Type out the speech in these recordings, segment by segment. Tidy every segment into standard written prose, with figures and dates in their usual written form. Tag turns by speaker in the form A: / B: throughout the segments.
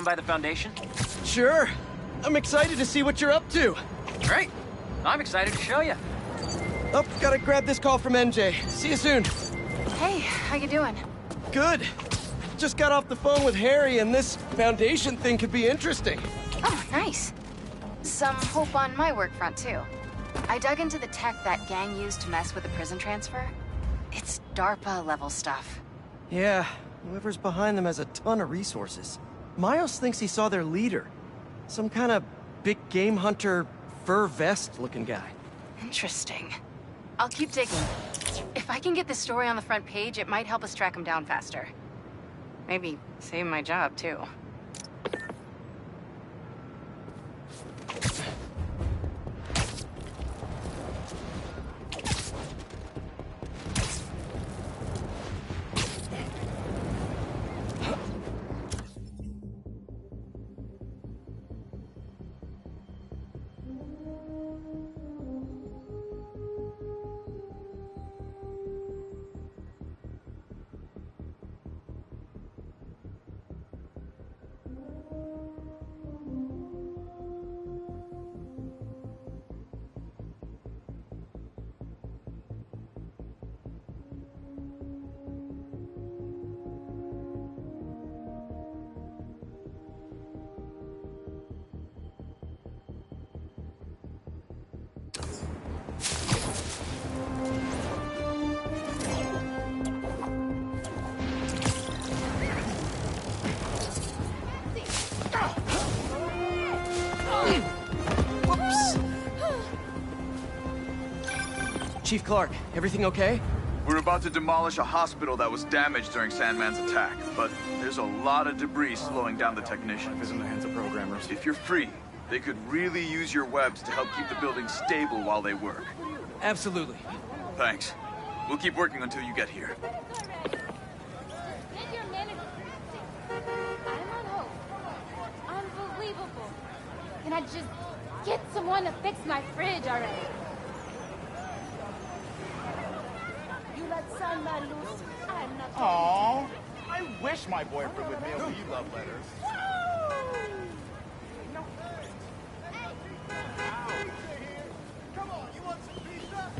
A: by the Foundation?
B: Sure. I'm excited to see what you're up to.
A: Great. I'm excited to show you.
B: Oh, gotta grab this call from NJ. See you soon.
C: Hey, how you doing?
B: Good. Just got off the phone with Harry, and this Foundation thing could be interesting.
C: Oh, nice. Some hope on my work front, too. I dug into the tech that gang used to mess with the prison transfer. It's DARPA-level stuff.
B: Yeah, whoever's behind them has a ton of resources. Miles thinks he saw their leader. Some kind of big game hunter, fur vest-looking guy.
C: Interesting. I'll keep digging. If I can get this story on the front page, it might help us track him down faster. Maybe save my job, too.
B: Chief Clark, everything okay?
D: We're about to demolish a hospital that was damaged during Sandman's attack, but there's a lot of debris slowing down the technicians.
E: Is in the hands of programmers.
D: If you're free, they could really use your webs to help keep the building stable while they work.
B: Absolutely.
D: Thanks. We'll keep working until you get here.
F: I'm on hold. Unbelievable. Can I just get someone to fix my fridge already? You let Sandman loose. I'm not.
E: Aww. I wish my boyfriend would mail me love letters. Come on, you want some pizza?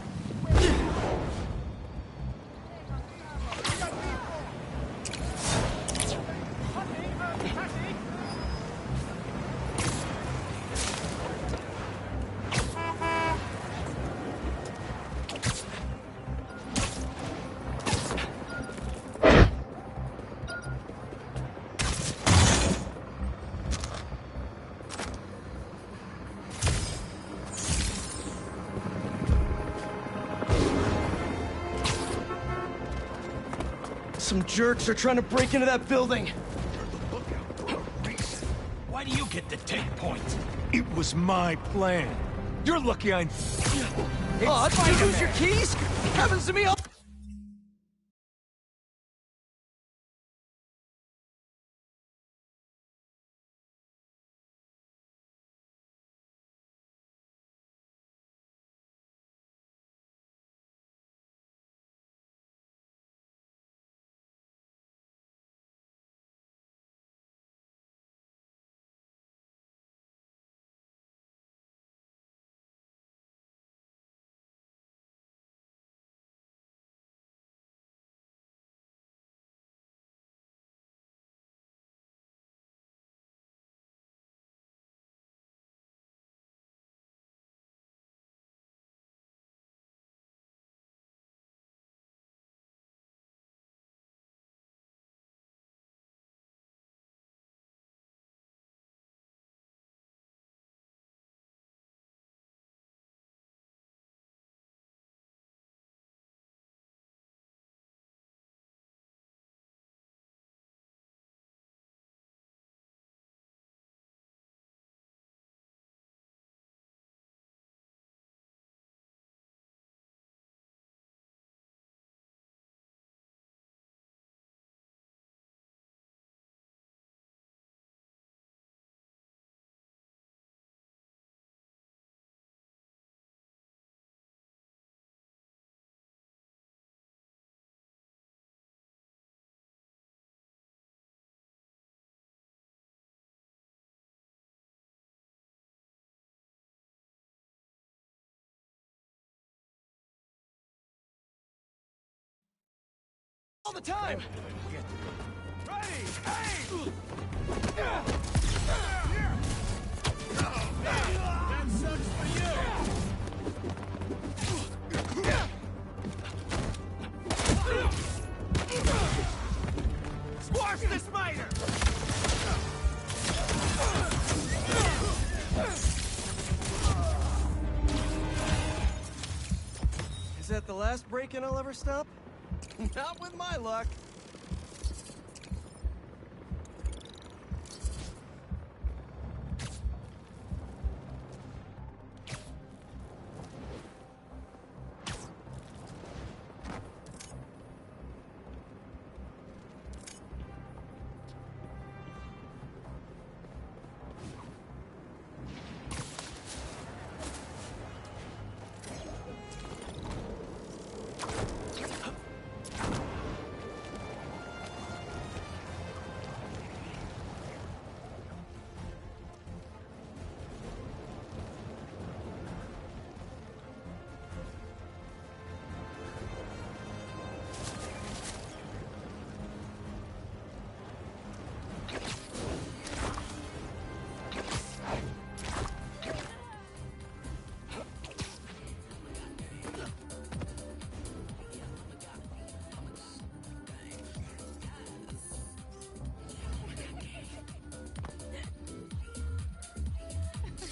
B: Some jerks are trying to break into that building.
G: Why do you get the take point? It was my plan. You're lucky I'm...
B: Oh, did you lose your keys? Happens to me all... all the time!
G: Ready! Hey! That sucks for you! Squash the spider!
B: Is that the last break-in I'll ever stop? Not with my luck.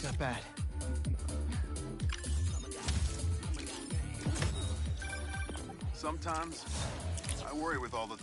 B: Not bad.
D: Sometimes, I worry with all the...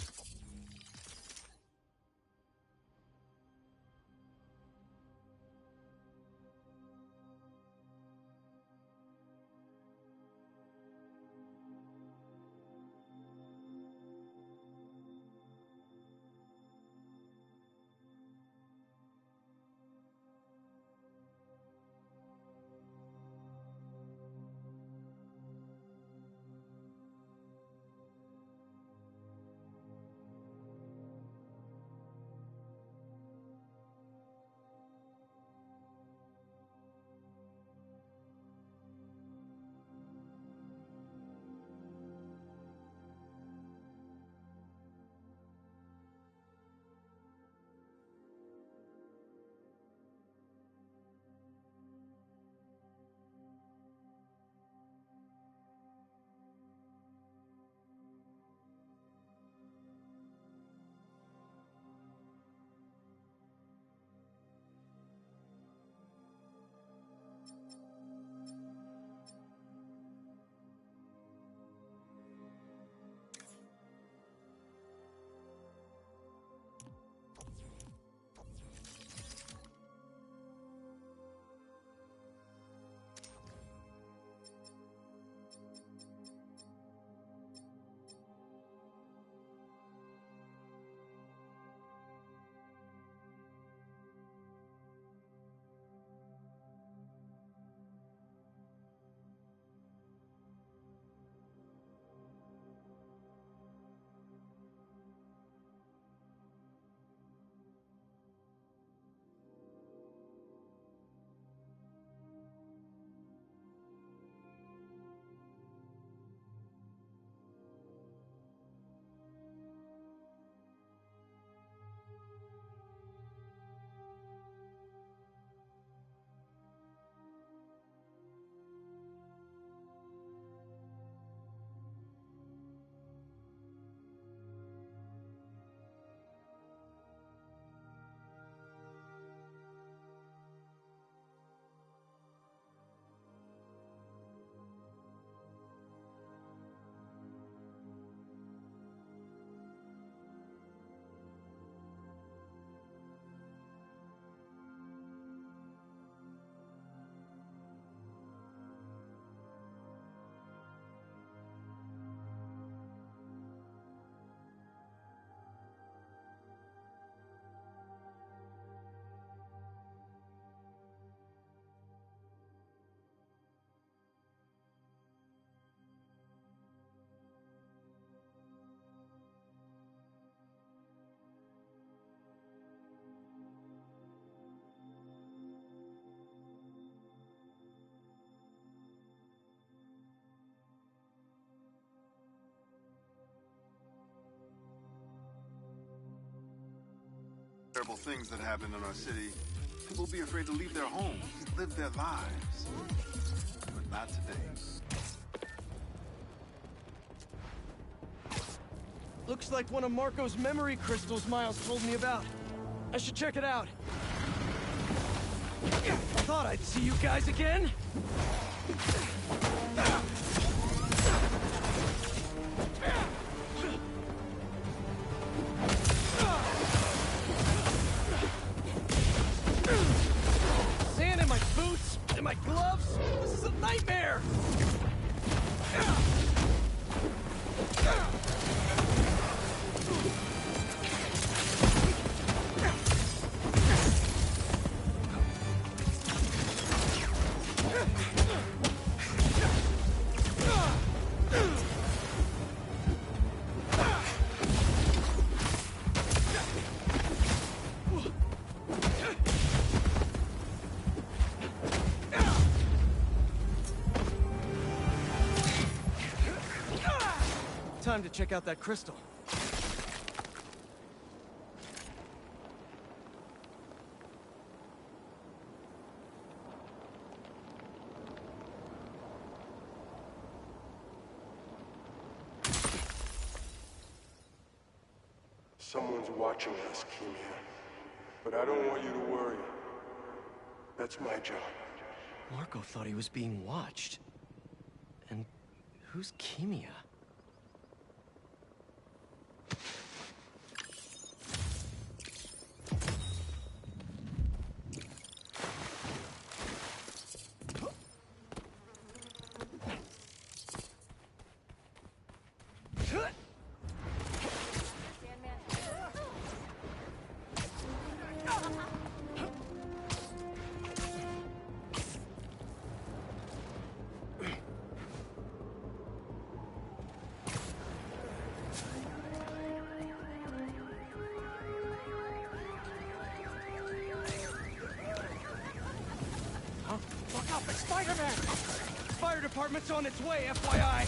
H: terrible things that happen in our city, people will be afraid to leave their homes, live their lives. But not today.
B: Looks like one of Marco's memory crystals Miles told me about. I should check it out. Thought I'd see you guys again. Sand in my boots, in my gloves. This is a nightmare. Time to check out that crystal.
I: Someone's watching us, Kimia. But I don't want you to worry. That's my job.
B: Marco thought he was being watched. And who's Kimia? Look up, it's Spiderman! Fire department's on its way, FYI!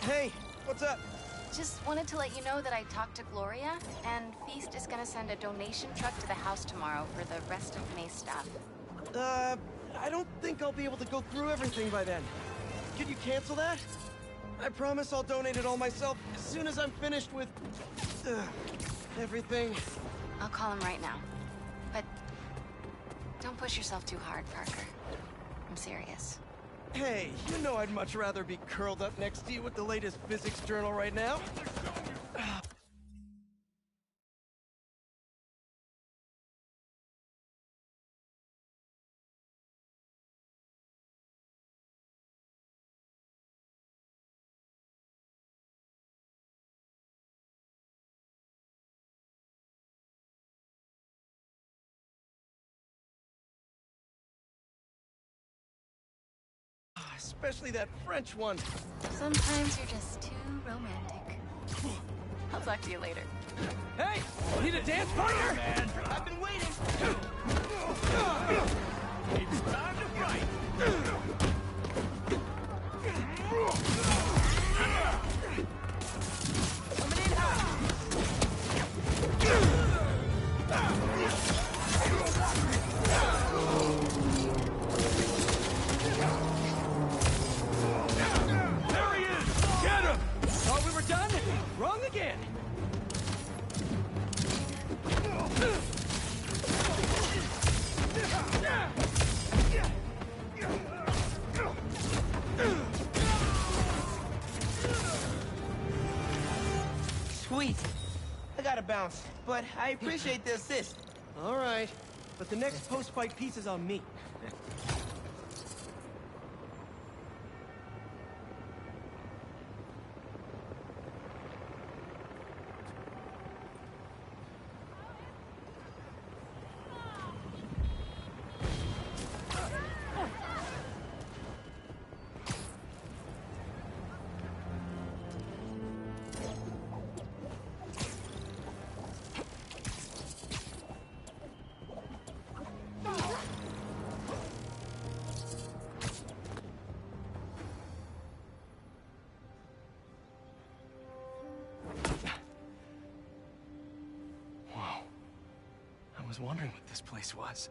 B: Hey, what's up?
C: Just wanted to let you know that I talked to Gloria, and Feast is gonna send a donation truck to the house tomorrow for the rest of May's stuff.
B: I don't think I'll be able to go through everything by then. Could you cancel that? I promise I'll donate it all myself as soon as I'm finished with... everything.
C: I'll call him right now. But don't push yourself too hard, Parker. I'm serious.
B: Hey, you know I'd much rather be curled up next to you with the latest physics journal right now. Especially that French one.
C: Sometimes you're just too romantic. I'll talk to you later.
B: Hey! Need a dance partner?
E: Man, I've been waiting. It's time to fight. Coming in hot.
B: There he is! Get him! Thought we were done? Wrong again!
J: Sweet. I gotta bounce, but I appreciate the assist.
B: All right, but the next post-fight piece is on me. was wondering what this place was.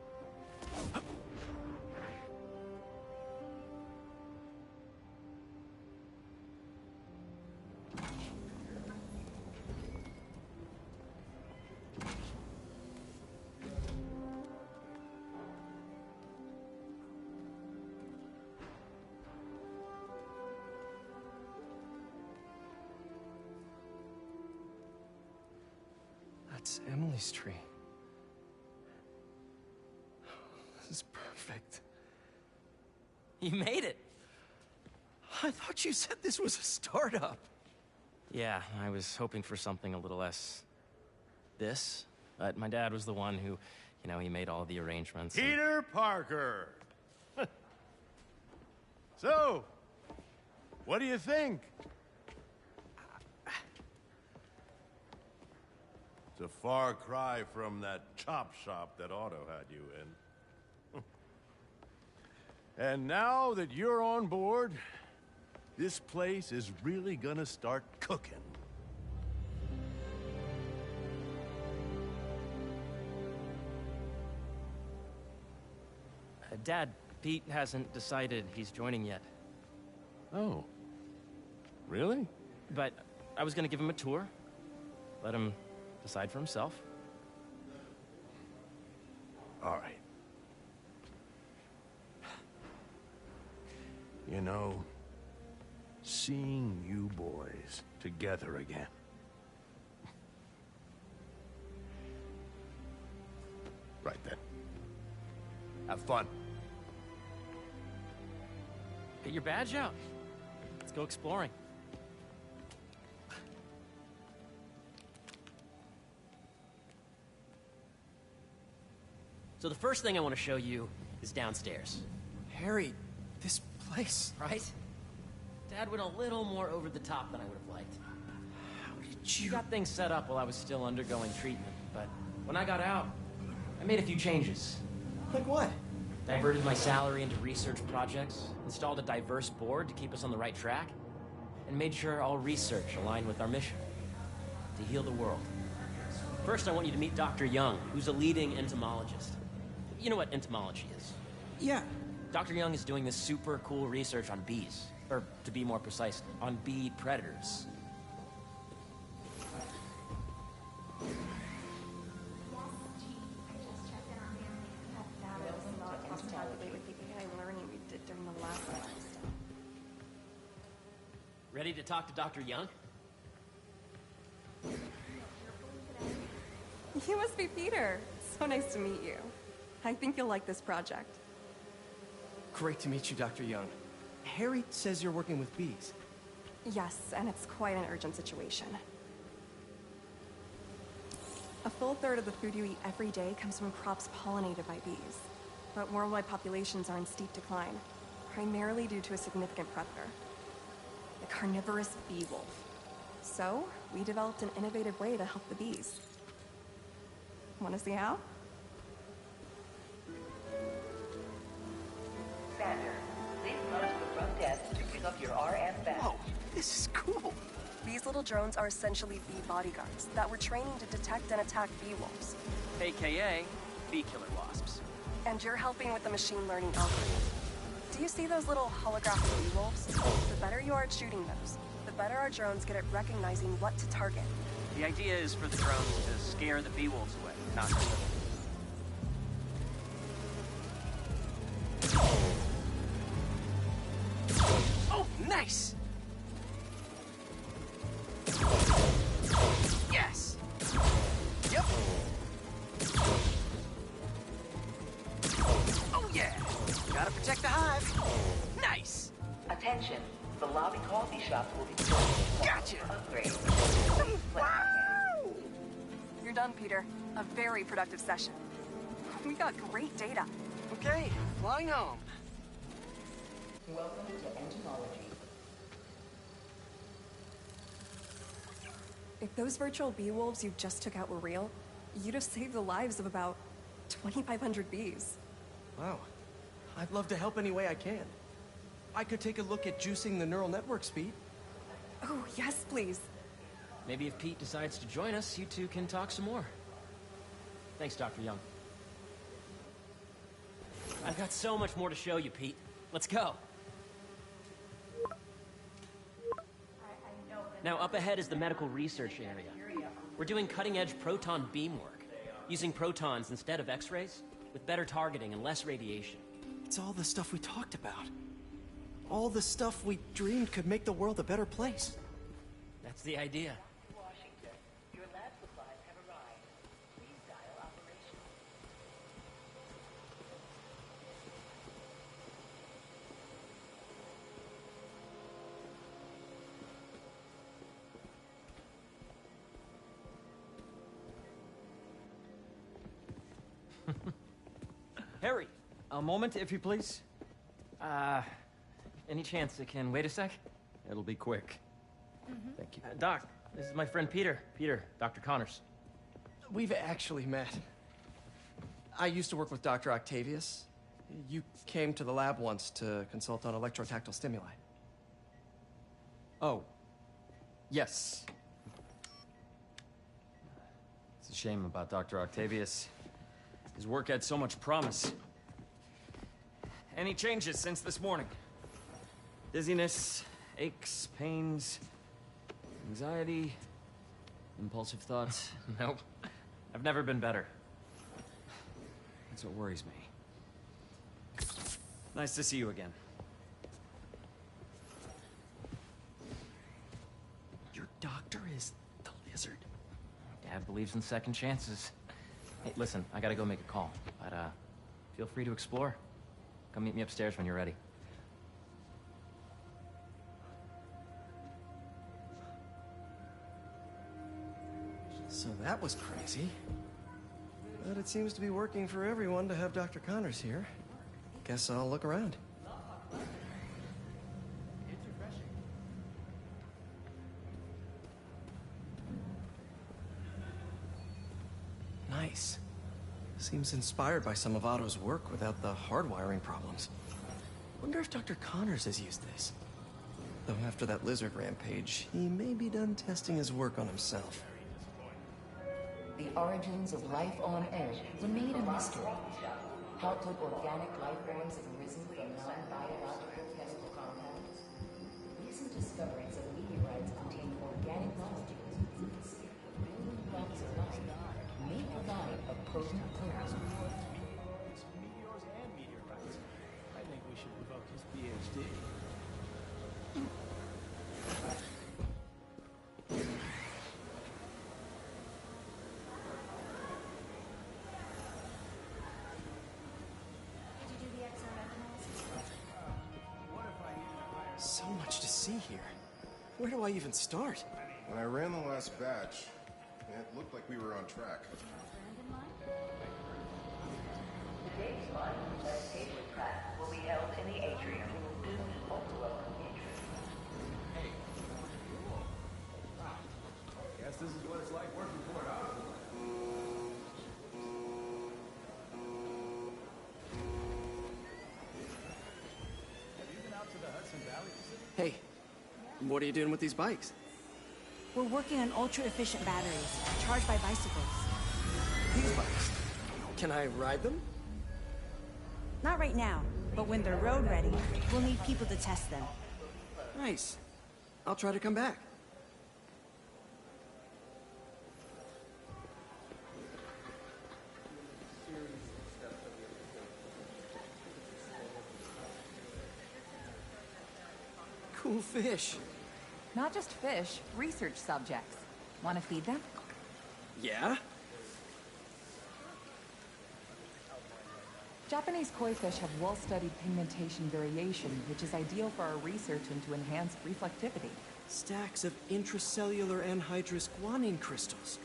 B: That's Emily's tree. This is perfect.
K: You made it.
B: I thought you said this was a startup.
K: Yeah, I was hoping for something a little less... this. But my dad was the one who, he made all the arrangements.
G: Peter Parker! So, what do you think? It's a far cry from that chop shop that Otto had you in. And now that you're on board, this place is really gonna start cooking.
K: Dad, Pete hasn't decided he's joining yet.
G: Oh. Really?
K: But I was gonna give him a tour. Let him decide for himself.
G: All right. Seeing you boys together again. Right then. Have fun.
K: Get your badge out. Let's go exploring. So the first thing I want to show you is downstairs.
B: Harry, this place...
K: Right? Dad went a little more over the top than I would have liked.
B: How did you...
K: He got things set up while I was still undergoing treatment, but when I got out, I made a few changes.
B: Like what?
K: Diverted my salary into research projects, installed a diverse board to keep us on the right track, and made sure all research aligned with our mission, to heal the world. First, I want you to meet Dr. Young, who's a leading entomologist. You know what entomology is?
B: Yeah.
K: Dr. Young is doing this super cool research on bees. Or, to be more precise, on bee predators. Ready to talk to Dr. Young?
L: You must be Peter. So nice to meet you. I think you'll like this project.
B: Great to meet you, Dr. Young. Harry says you're working with bees.
L: Yes, and it's quite an urgent situation. A full third of the food you eat every day comes from crops pollinated by bees. But worldwide populations are in steep decline, primarily due to a significant predator, the carnivorous bee wolf. So, we developed an innovative way to help the bees. Want to see how?
M: Sander, please come to the front desk to pick up your RF badge.
B: Whoa, this is cool.
L: These little drones are essentially bee bodyguards that were training to detect and attack bee wolves.
A: AKA bee killer wasps.
L: And you're helping with the machine learning algorithm. Do you see those little holographic bee wolves? The better you are at shooting those, the better our drones get at recognizing what to target.
A: The idea is for the drones to scare the bee wolves away, not kill them.
B: Oh, nice! Yes! Yep! Oh, yeah! Gotta protect the hive. Nice!
M: Attention, the lobby coffee shops will be closed.
B: Gotcha!
M: Upgrade.
L: Wow! You're done, Peter. A very productive session. We got great data.
B: Okay, flying home.
M: Welcome to entomology.
L: If those virtual bee wolves you just took out were real, you'd have saved the lives of about 2,500 bees.
B: Wow. I'd love to help any way I can. I could take a look at juicing the neural network speed.
L: Oh, yes, please.
K: Maybe if Pete decides to join us, you two can talk some more. Thanks, Dr. Young. I've got so much more to show you, Pete. Let's go. Now, up ahead is the medical research area. We're doing cutting-edge proton beam work, using protons instead of X-rays, with better targeting and less radiation.
B: It's all the stuff we talked about. All the stuff we dreamed could make the world a better place.
K: That's the idea.
M: Washington, your lab supplies have arrived. Please dial operation.
K: Harry, a moment, if you please. Any chance it can wait a sec?
N: It'll be quick. Thank you.
K: Doc, this is my friend Peter. Dr. Connors.
B: We've actually met. I used to work with Dr. Octavius. You came to the lab once to consult on electrotactile stimuli.
N: Oh. Yes. It's a shame about Dr. Octavius. His work had so much promise. Any changes since this morning? Dizziness, aches, pains, anxiety, impulsive thoughts?
K: Nope. I've never been better.
N: That's what worries me. Nice to see you again.
B: Your doctor is the lizard.
K: Dad believes in second chances. Hey, listen, I gotta go make a call, but feel free to explore. Come meet me upstairs when you're ready.
B: So that was crazy. But it seems to be working for everyone to have Dr. Connors here. Guess I'll look around. Nice. Seems inspired by some of Otto's work without the hardwiring problems. Wonder if Dr. Connors has used this. Though after that lizard rampage, he may be done testing his work on himself.
O: The origins of life on Earth remain a mystery. How could organic life forms have arisen from non-biological chemical compounds? Recent discoveries of meteorites containing organic molecules building blocks of life may provide a potent clue.
E: Meteors and meteorites. I think we should revoke his PhD.
B: So much to see here. Where do I even start?
P: When I ran the last batch, it looked like we were on track.
M: Today's live meditation class will be held in the atrium. Welcome,
E: Hey. Guess this is what it's like working for it, huh? Have you been out to the Hudson Valley?
B: Hey, what are you doing with these bikes?
Q: We're working on ultra-efficient batteries, charged by bicycles.
B: These bikes? Can I ride them?
Q: Not right now, but when they're road ready, we'll need people to test them.
B: Nice. I'll try to come back. Cool fish.
R: Not just fish, research subjects. Want to feed them?
B: Yeah?
R: Japanese koi fish have well-studied pigmentation variation, which is ideal for our research into enhanced reflectivity.
B: Stacks of intracellular anhydrous guanine crystals.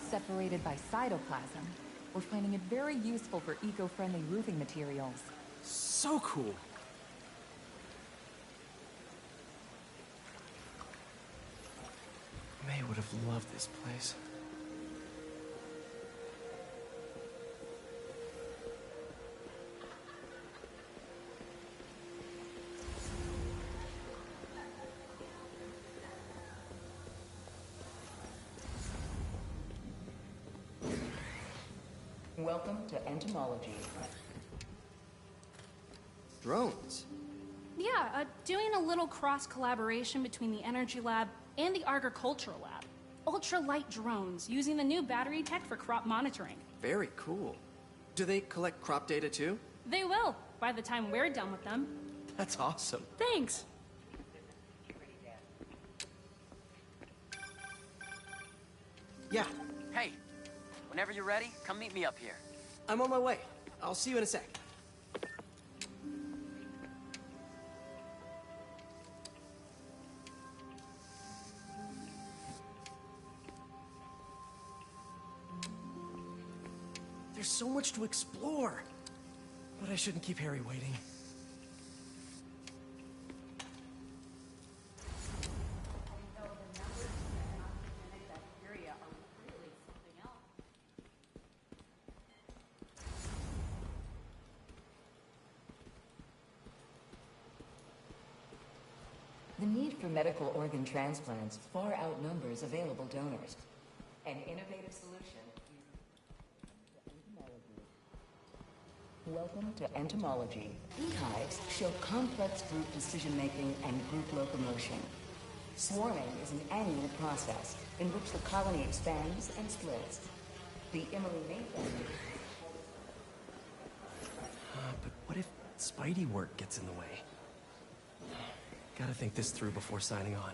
R: Separated by cytoplasm, we're finding it very useful for eco-friendly roofing materials.
B: So cool. May would have loved this place.
O: Welcome to entomology.
B: Drones?
S: Yeah, doing a little cross-collaboration between the Energy Lab and the Agricultural Lab. Ultra-light drones, using the new battery tech for crop monitoring.
B: Very cool. Do they collect crop data too?
S: They will, by the time we're done with them.
B: That's awesome.
S: Thanks.
B: Yeah.
A: Hey, whenever you're ready, come meet me up here.
B: I'm on my way. I'll see you in a sec. There's so much to explore. But I shouldn't keep Harry waiting.
O: The need for medical organ transplants far outnumbers available donors. An innovative solution. Welcome to entomology. Beehives show complex group decision-making and group locomotion. Swarming is an annual process in which the colony expands and splits. The Emily Nathan.
B: But what if Spidey work gets in the way? Gotta think this through before signing on.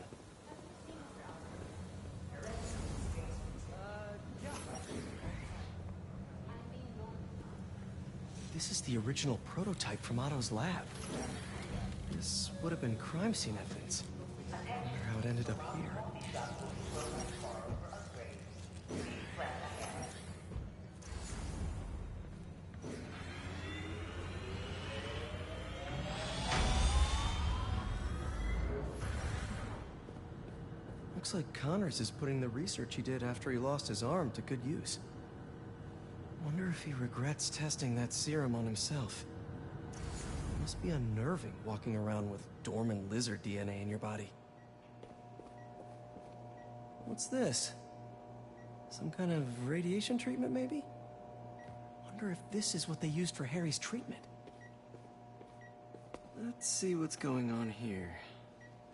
B: This is the original prototype from Otto's lab. This would have been crime scene evidence. I wonder how it ended up here. Looks like Connors is putting the research he did after he lost his arm to good use. Wonder if he regrets testing that serum on himself. Must be unnerving walking around with dormant lizard DNA in your body. What's this? Some kind of radiation treatment, maybe? Wonder if this is what they used for Harry's treatment. Let's see what's going on here.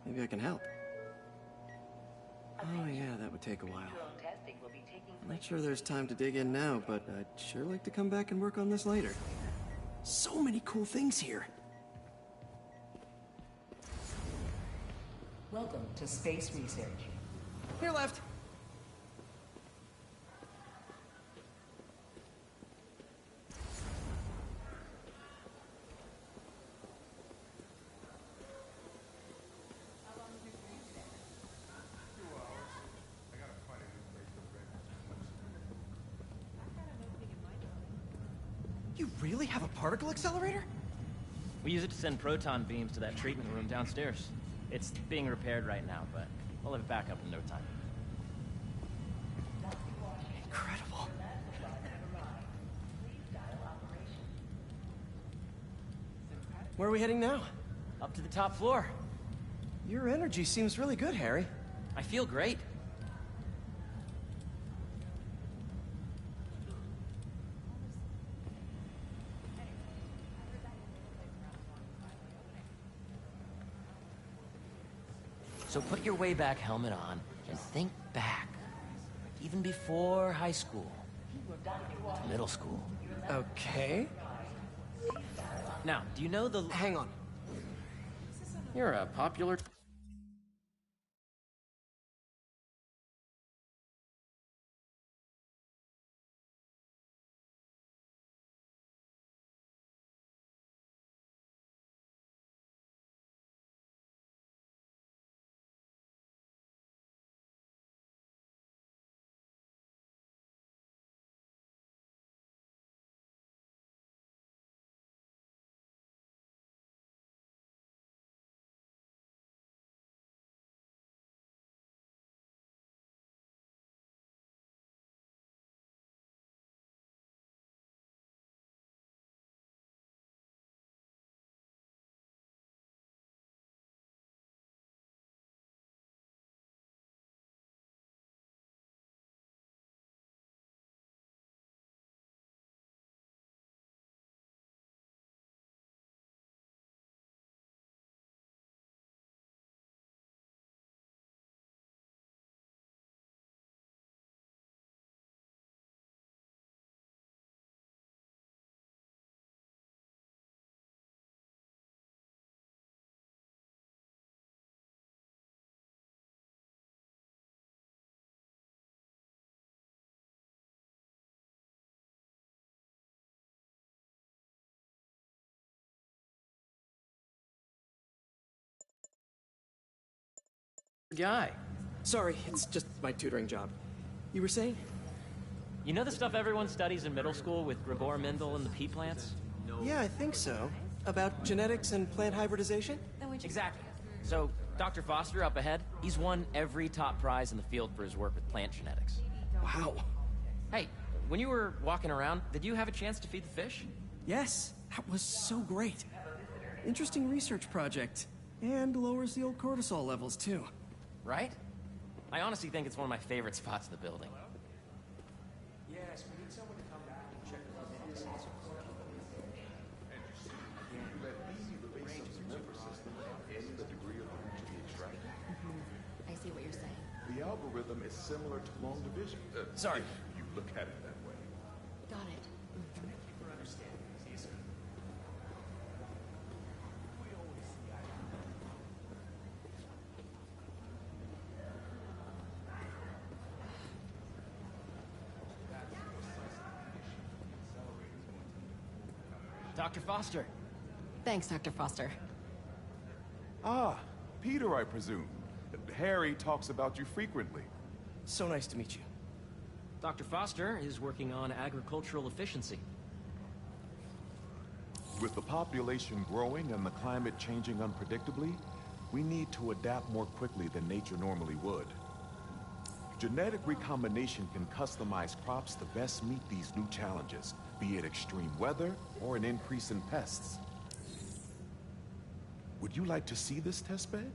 B: Maybe I can help. Oh yeah, that would take a while. I'm not sure there's time to dig in now, but I'd sure like to come back and work on this later. So many cool things here.
O: Welcome to Space Research.
B: Here left. You really have a particle accelerator?
K: We use it to send proton beams to that treatment room downstairs. It's being repaired right now, but we'll have it back up in no time.
B: Incredible. Where are we heading now?
K: Up to the top floor.
B: Your energy seems really good, Harry.
K: I feel great. So put your way back helmet on and think back. Even before high school. To middle school.
B: Okay.
K: Now, do you know the...
B: Hang on.
K: You're a popular...
B: guy. Sorry, it's just my tutoring job. You were saying?
K: You know the stuff everyone studies in middle school with Gregor Mendel and the pea plants?
B: Yeah, I think so. About genetics and plant hybridization?
K: Exactly. So, Dr. Foster up ahead, he's won every top prize in the field for his work with plant genetics.
B: Wow.
K: Hey, when you were walking around, did you have a chance to feed the fish?
B: Yes, that was so great. Interesting research project. And lowers the old cortisol levels, too.
K: Right? I honestly think it's one of my favorite spots in the building.
E: Yes, we need someone to come back and check the results.
O: I see what you're saying.
T: The algorithm is similar to long division.
B: Sorry.
T: If you look at it that way.
O: Got it.
E: Thank you for understanding. Yes, sir.
K: Dr. Foster.
O: Thanks, Dr. Foster.
T: Ah, Peter, I presume. Harry talks about you frequently.
B: So nice to meet you.
K: Dr. Foster is working on agricultural efficiency.
T: With the population growing and the climate changing unpredictably, we need to adapt more quickly than nature normally would. Genetic recombination can customize crops to best meet these new challenges, be it extreme weather or an increase in pests. Would you like to see this testbed?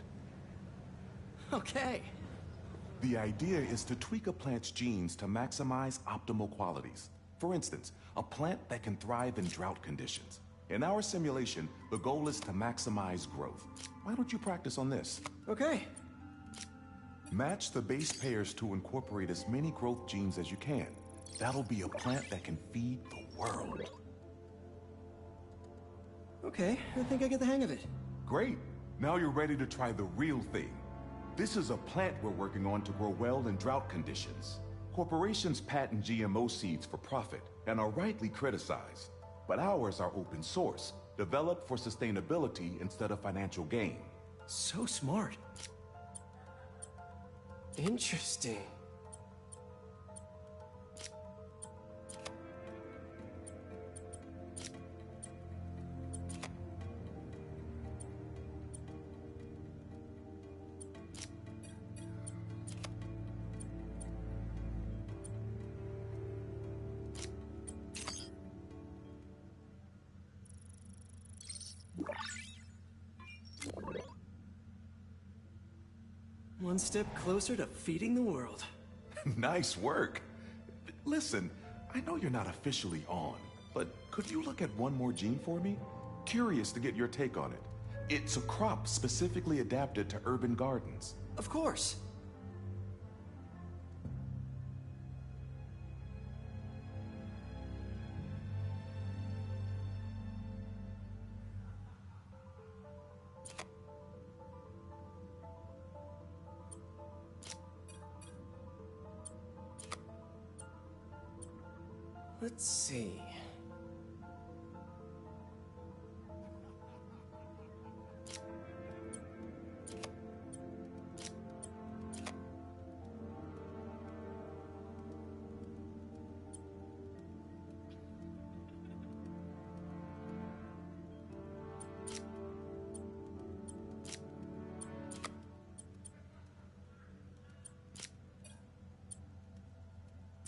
B: Okay.
T: The idea is to tweak a plant's genes to maximize optimal qualities. For instance, a plant that can thrive in drought conditions. In our simulation, the goal is to maximize growth. Why don't you practice on this?
B: Okay.
T: Match the base pairs to incorporate as many growth genes as you can. That'll be a plant that can feed the world.
B: Okay, I think I get the hang of it.
T: Great. Now you're ready to try the real thing. This is a plant we're working on to grow well in drought conditions. Corporations patent GMO seeds for profit and are rightly criticized. But ours are open source, developed for sustainability instead of financial gain.
B: So smart. Interesting. One step closer to feeding the world.
T: Nice work. Listen, I know you're not officially on, but could you look at one more gene for me? Curious to get your take on it. It's a crop specifically adapted to urban gardens.
B: Of course. Let's see.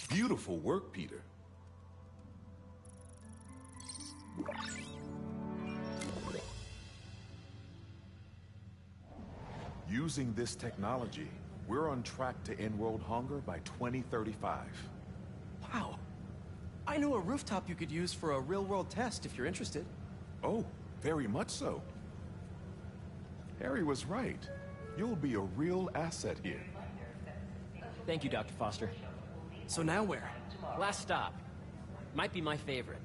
T: Beautiful work, Peter. Using this technology, we're on track to end world hunger by 2035.
B: Wow. I know a rooftop you could use for a real-world test if you're interested.
T: Oh, very much so. Harry was right. You'll be a real asset here.
K: Thank you, Dr. Foster.
B: So now where?
K: Last stop. Might be my favorite.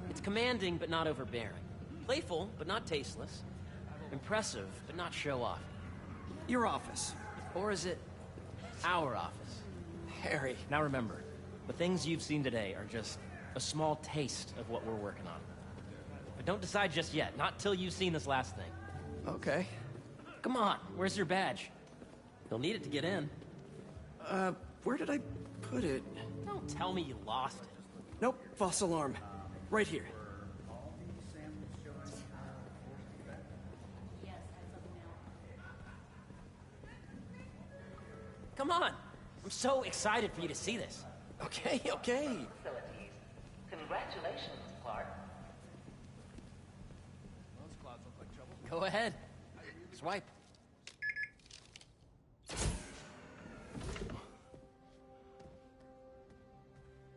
K: It's commanding, but not overbearing. Playful, but not tasteless. Impressive, but not show-off.
B: Your office.
K: Or is it our office?
B: Harry.
K: Now remember, the things you've seen today are just a small taste of what we're working on. But don't decide just yet, not till you've seen this last thing.
B: Okay.
K: Come on, where's your badge? You'll need it to get in.
B: Where did I put it?
K: Don't tell me you lost it.
B: Nope, false alarm. Right here.
K: Come on! I'm so excited for you to see this.
B: Okay.
M: Facilities. Congratulations, Clark.
E: Those clouds look like trouble.
K: Go ahead. Swipe.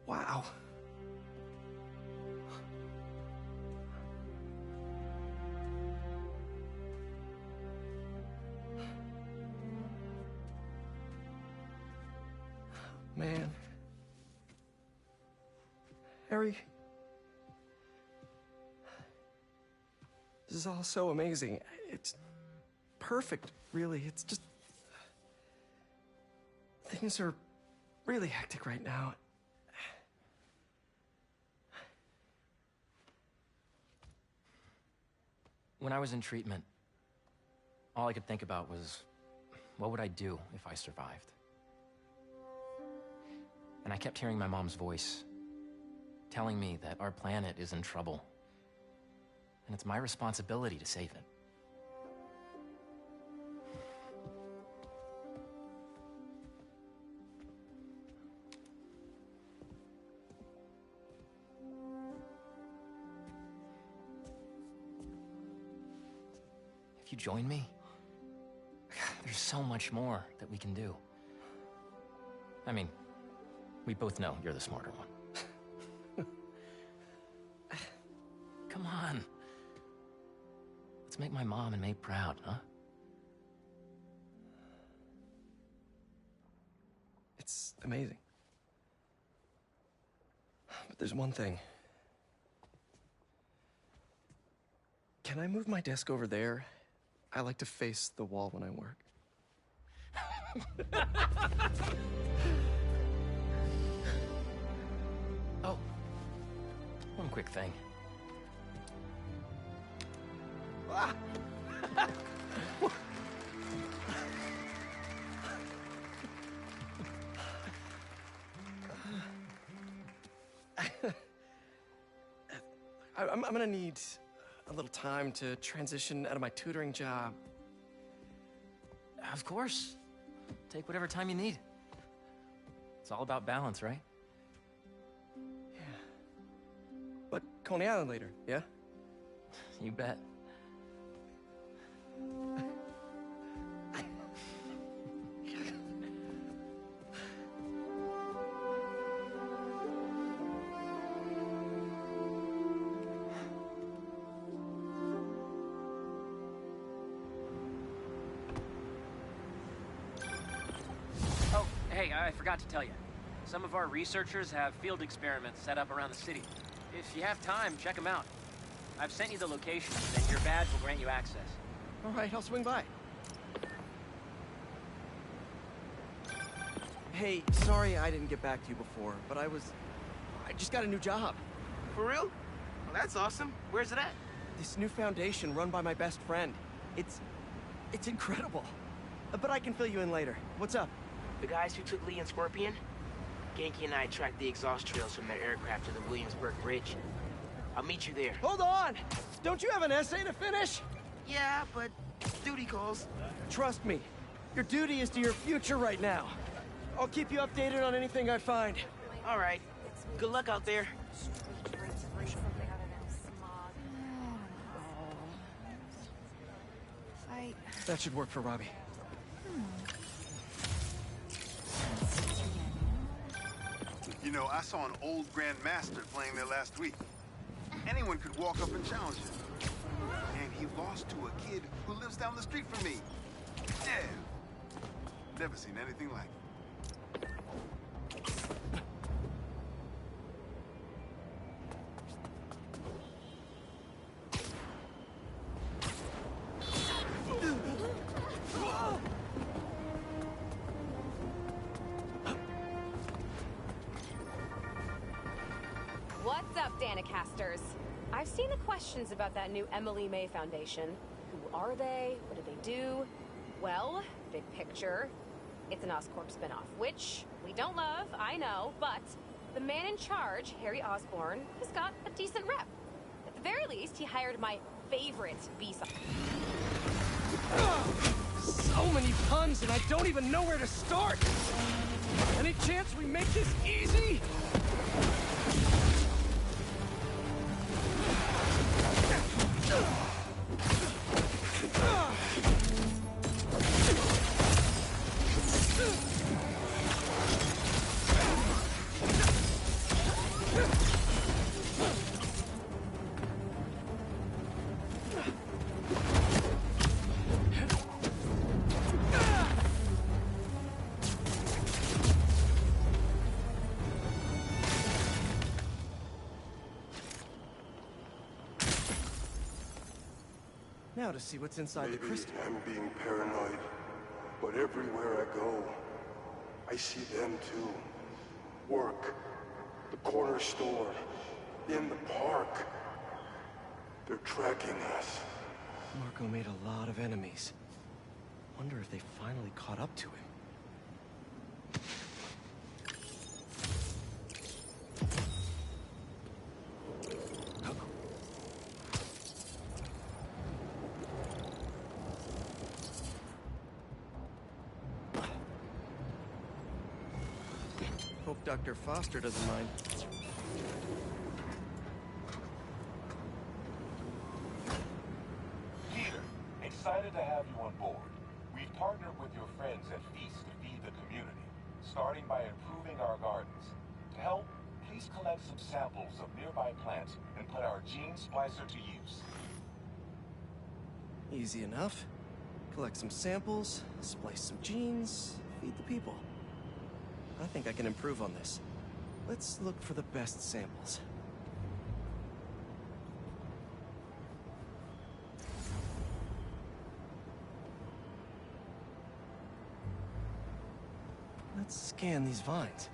B: Wow. Man. Harry. This is all so amazing. It's perfect, really. It's just... Things are really hectic right now.
K: When I was in treatment, all I could think about was, what would I do if I survived? And I kept hearing my mom's voice, telling me that our planet is in trouble, and it's my responsibility to save it. If you join me, there's so much more that we can do. I mean, we both know you're the smarter one. Come on. Let's make my mom and May proud, huh?
B: It's amazing. But there's one thing. Can I move my desk over there? I like to face the wall when I work.
K: Oh, one quick thing.
B: Ah! I'm gonna need a little time to transition out of my tutoring job.
K: Of course. Take whatever time you need. It's all about balance, right?
B: Yeah. But Coney Island later, yeah?
K: You bet.
A: Hey, I forgot to tell you. Some of our researchers have field experiments set up around the city. If you have time, check them out. I've sent you the locations, and your badge will grant you access.
B: All right, I'll swing by. Hey, sorry I didn't get back to you before, but I just got a new job.
J: For real? Well, that's awesome. Where's it at?
B: This new foundation run by my best friend. It's incredible. But I can fill you in later. What's up?
J: The guys who took Lee and Scorpion? Genki and I tracked the exhaust trails from their aircraft to the Williamsburg Bridge. I'll meet you there.
B: Hold on! Don't you have an essay to finish?
J: Yeah, but duty calls.
B: Trust me, your duty is to your future right now. I'll keep you updated on anything I find.
J: All right. Good luck out there.
B: That should work for Robbie.
H: You know, I saw an old Grand Master playing there last week. Anyone could walk up and challenge him. And he lost to a kid who lives down the street from me. Damn. Never seen anything like it.
U: What's up, Danicasters? I've seen the questions about that new Emily May Foundation. Who are they? What do they do? Well, big picture, it's an Oscorp spinoff, which we don't love, I know, but the man in charge, Harry Osborn, has got a decent rep. At the very least, he hired my favorite B-side.
B: So many puns, and I don't even know where to start! Any chance we make this easy? Now to see what's inside the crystal.
I: I'm being paranoid, but everywhere I go, I see them too. Work, the corner store, in the park. They're tracking us.
B: Marco made a lot of enemies. Wonder if they finally caught up to him. Hope Dr. Foster doesn't mind.
F: Peter, excited to have you on board. We've partnered with your friends at Feast to feed the community, starting by improving our gardens. To help, please collect some samples of nearby plants and put our gene splicer to use.
B: Easy enough. Collect some samples, splice some genes, feed the people. I think I can improve on this. Let's look for the best samples. Let's scan these vines.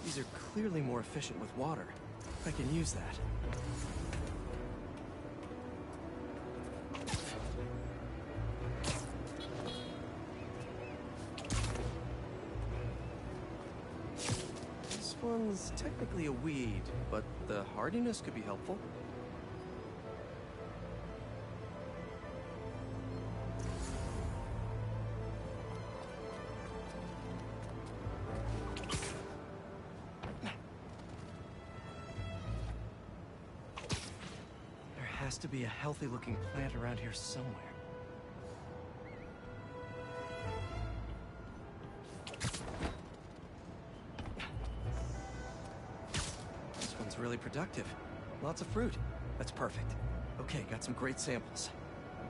B: These are clearly more efficient with water. I can use that. This one's technically a weed, but the hardiness could be helpful. Has to be a healthy-looking plant around here somewhere. This one's really productive. Lots of fruit. That's perfect. Okay, got some great samples.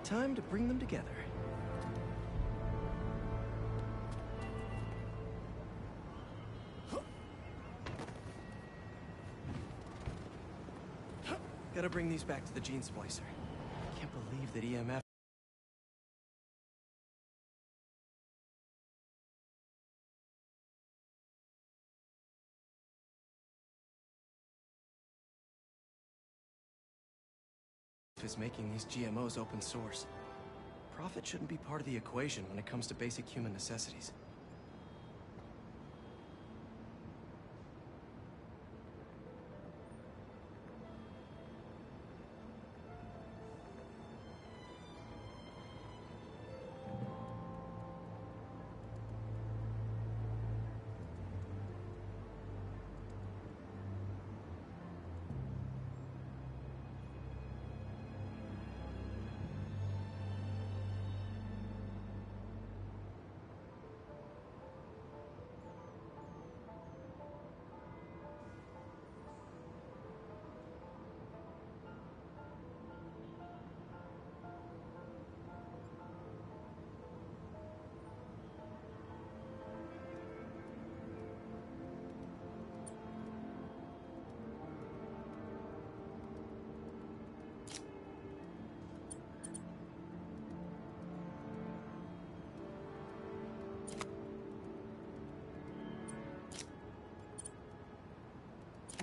B: Time to bring them together. Gotta bring these back to the gene splicer. Can't believe that EMF is making these GMOs open source. Profit shouldn't be part of the equation when it comes to basic human necessities.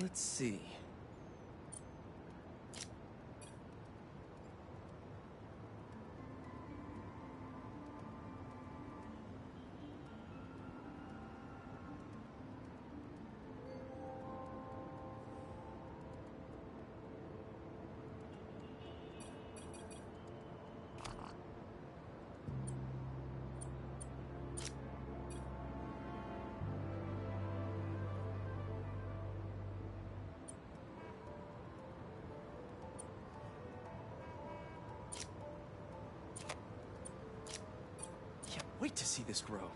B: Let's see. Can't wait to see this grow.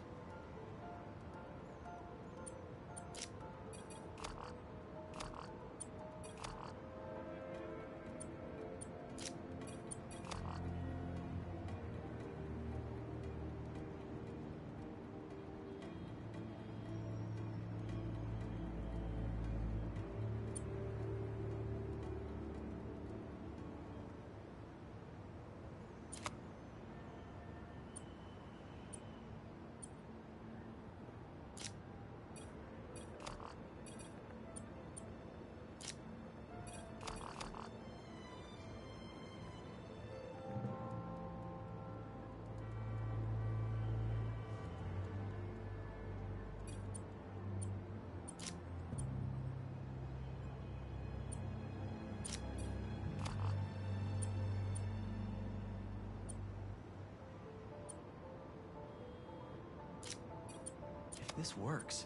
B: If this works,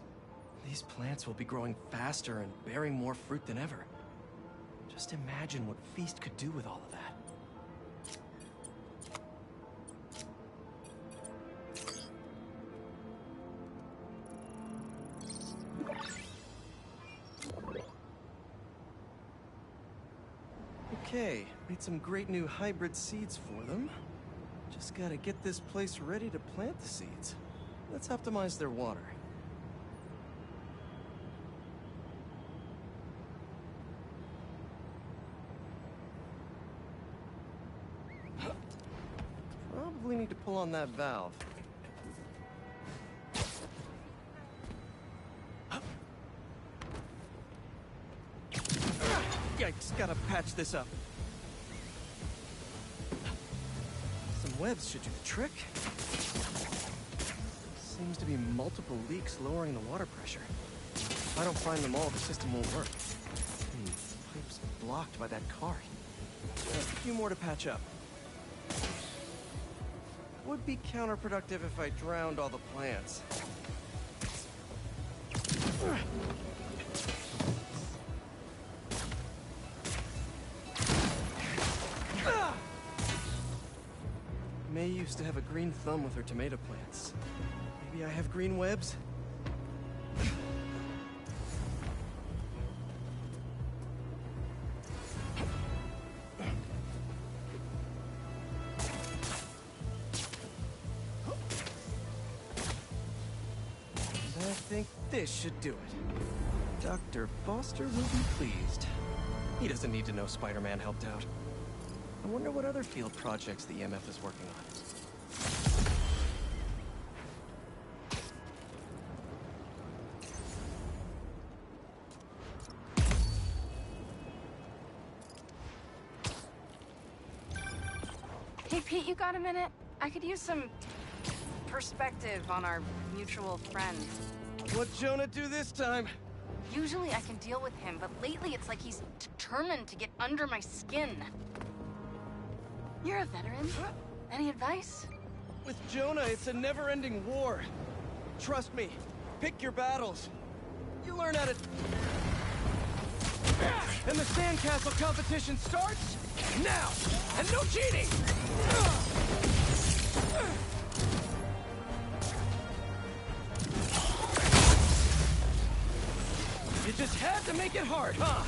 B: these plants will be growing faster and bearing more fruit than ever. Just imagine what Feast could do with all of that. Okay, made some great new hybrid seeds for them. Just gotta get this place ready to plant the seeds. Let's optimize their water. Probably need to pull on that valve. Yikes, gotta patch this up. Some webs should do the trick. Seems to be multiple leaks lowering the water pressure. If I don't find them all, the system won't work. Pipe's blocked by that cart. Just a few more to patch up. Would be counterproductive if I drowned all the plants. May used to have a green thumb with her tomato plants. Maybe I have green webs? I think this should do it. Dr. Foster will be pleased. He doesn't need to know Spider-Man helped out. I wonder what other field projects the EMF is working on.
C: Hey, Pete, you got a minute? I could use some perspective on our mutual friend.
B: What'd Jonah do this time?
C: Usually I can deal with him, but lately it's like he's determined to get under my skin. You're a veteran. Any advice?
B: With Jonah, it's a never-ending war. Trust me. Pick your battles. You learn how to... And the sandcastle competition starts now! And no cheating! You just had to make it hard, huh?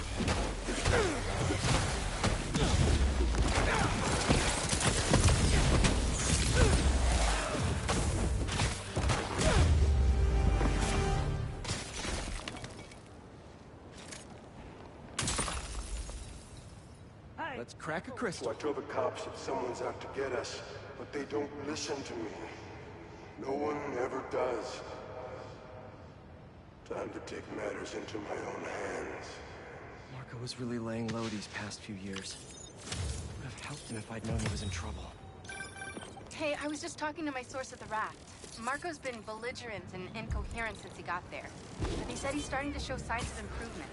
B: Let's crack a crystal.
I: So I tell the cops that someone's out to get us, but they don't listen to me. No one ever does. Time to take matters into my own hands.
B: was really laying low these past few years. Would have helped him if I'd known he was in trouble.
C: Hey, I was just talking to my source at the raft. Marco's been belligerent and incoherent since he got there. But he said he's starting to show signs of improvement.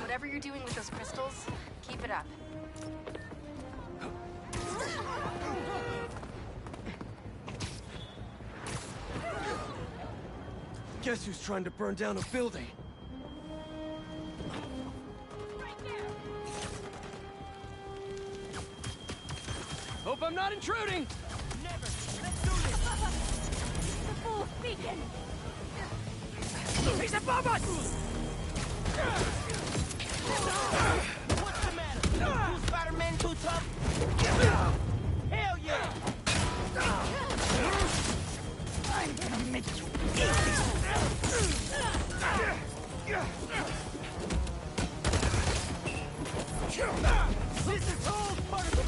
C: Whatever you're doing with those crystals, keep it up.
B: Guess who's trying to burn down a building? Hope I'm not intruding!
M: Never! Let's do this! The fool's speaking!
B: He's above us!
J: What's the matter? Who's Spiderman too tough? Hell yeah!
M: I'm gonna make you
J: This is all part of the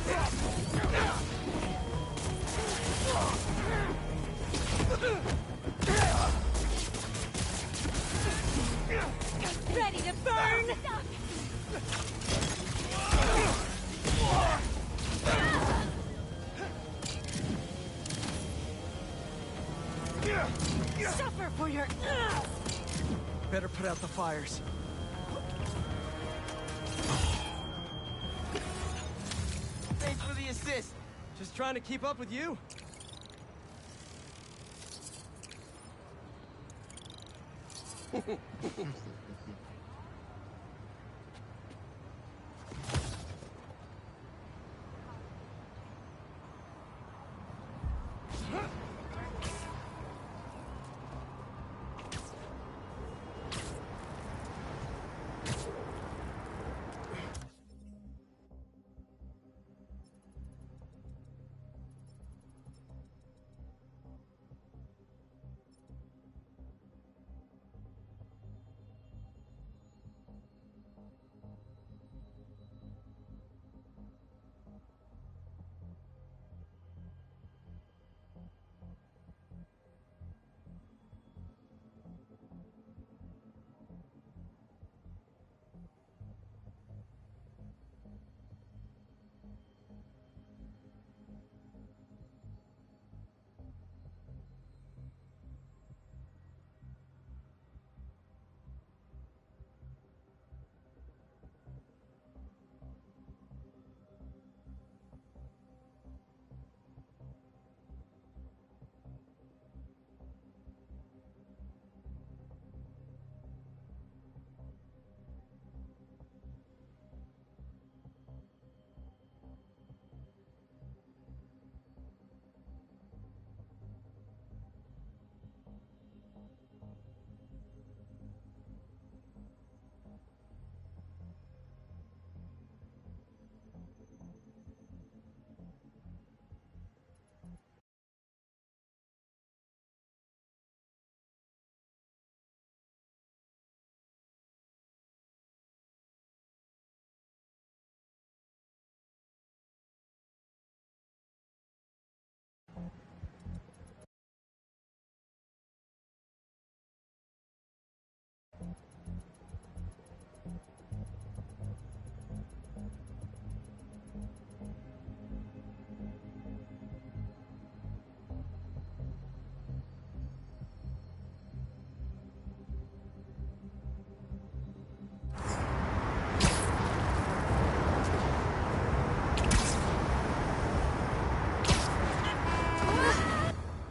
M: ready to burn! Suffer for your...
B: Better put out the fires.
J: Thanks for the assist.
B: Just trying to keep up with you.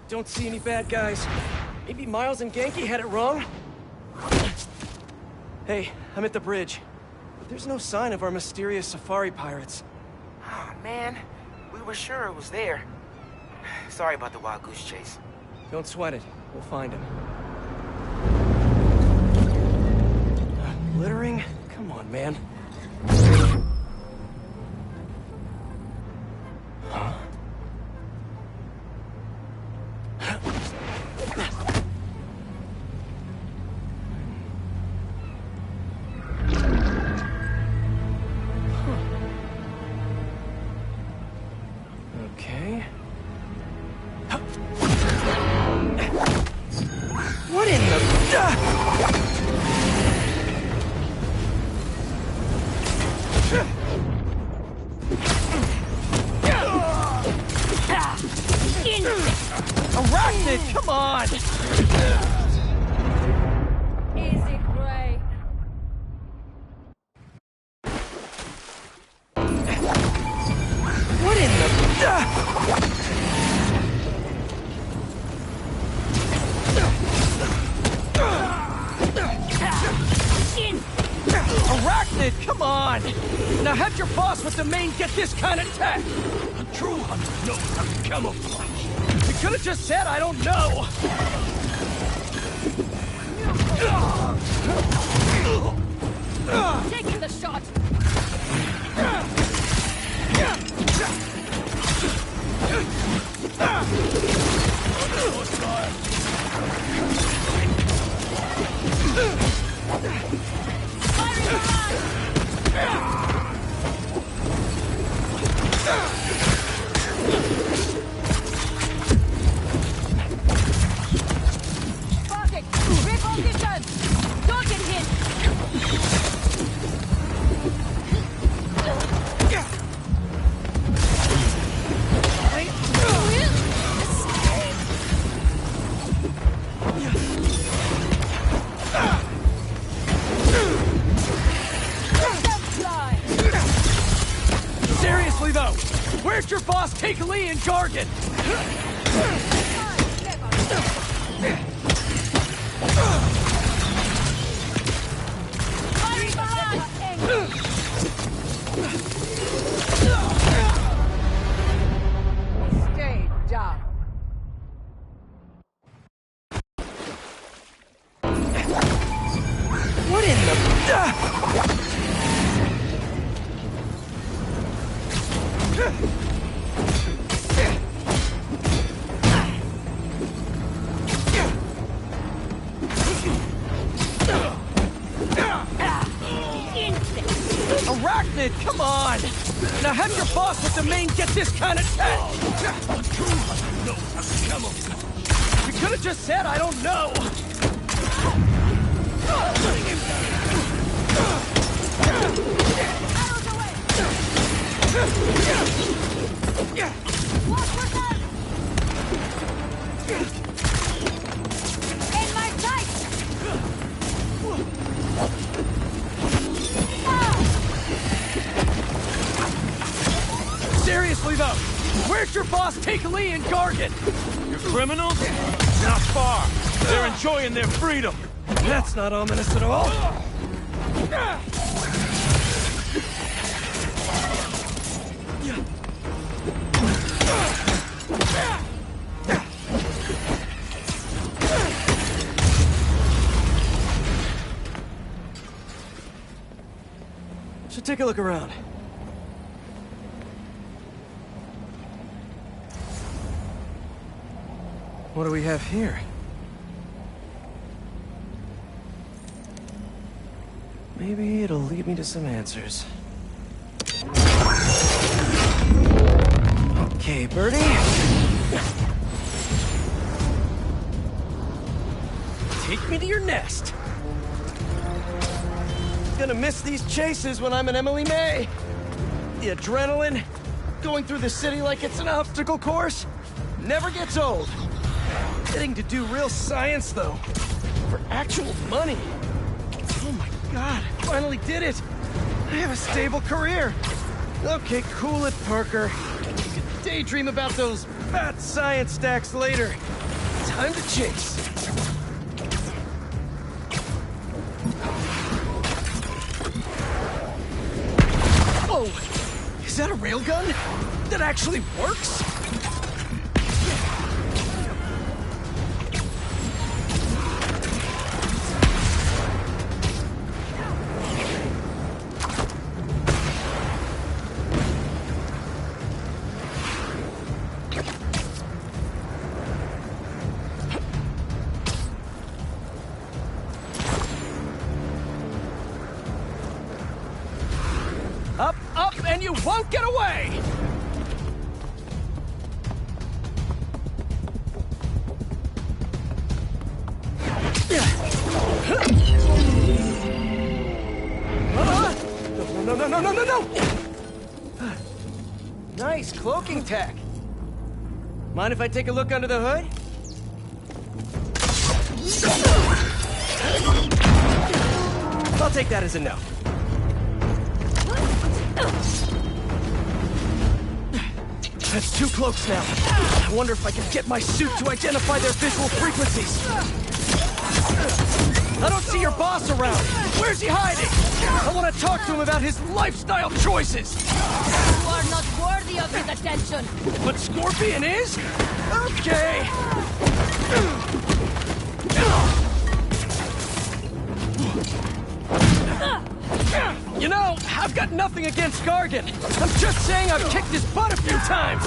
B: Don't see any bad guys. Maybe Miles and Genki had it wrong? Hey, I'm at the bridge. But there's no sign of our mysterious safari pirates.
J: Oh, man. We were sure it was there. Sorry about the wild goose chase.
B: Don't sweat it. We'll find him. Littering? Come on, man. Huh? Okay. What in the...
E: Arachnid, come on!
M: Easy, Gray.
E: What in the... Arachnid, come on! Now have your boss with the main get this kind of tech! A true hunter knows how to camouflage. You could have just said I don't know!
M: Taking the shot. Bartek, reposition. Don't get hit.
E: Seriously though, where's your boss Take Lee and Gargan?
M: Stay down.
E: What in the... Arachnid, come on! Now have your boss with the main get this kind of tech! A true hunter knows how to camouflage. You could have just said I don't know!
M: In my sight!
E: Seriously though, where's your boss Take Lee and Gargan?
G: Your criminals? Not far. They're enjoying their freedom.
E: That's not ominous at all. Should take a look around. What do we have here? Maybe it'll lead me to some answers. Okay, Birdie. Take me to your nest. Gonna miss these chases when I'm an Emily May. The adrenaline, going through the city like it's an obstacle course, never gets old. Getting to do real science, though, for actual money. Oh my God, I finally did it. I have a stable career. Okay, cool it, Parker. You can daydream about those fat science stacks later. Time to chase. Whoa! Is that a railgun? That actually works? Up, up, and you won't get away! No! Nice cloaking tech. Mind if I take a look under the hood? I'll take that as a no. That's too close now. I wonder if I can get my suit to identify their visual frequencies. I don't see your boss around. Where's he hiding? I want to talk to him about his lifestyle choices.
D: You are not worthy of his attention.
E: But Scorpion is? Okay. You know, I've got nothing against Gargan. I'm just saying I've kicked his butt a few times.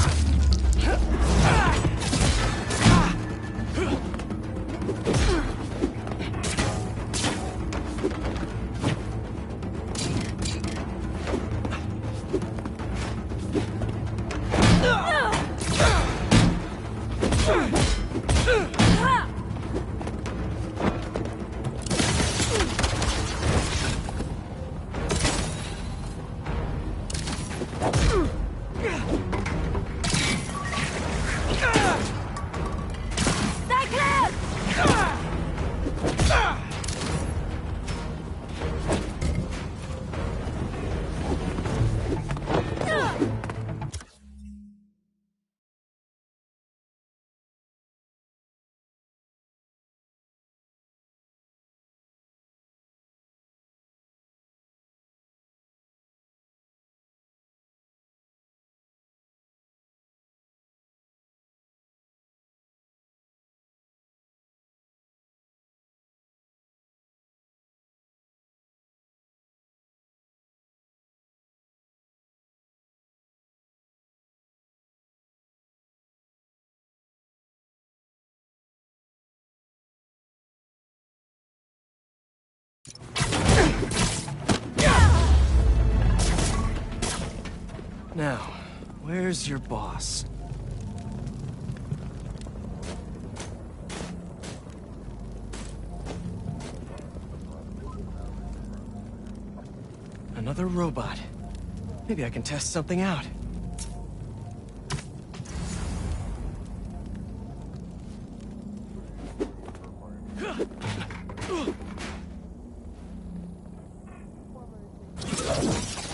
E: Now, where's your boss? Another robot. Maybe I can test something out.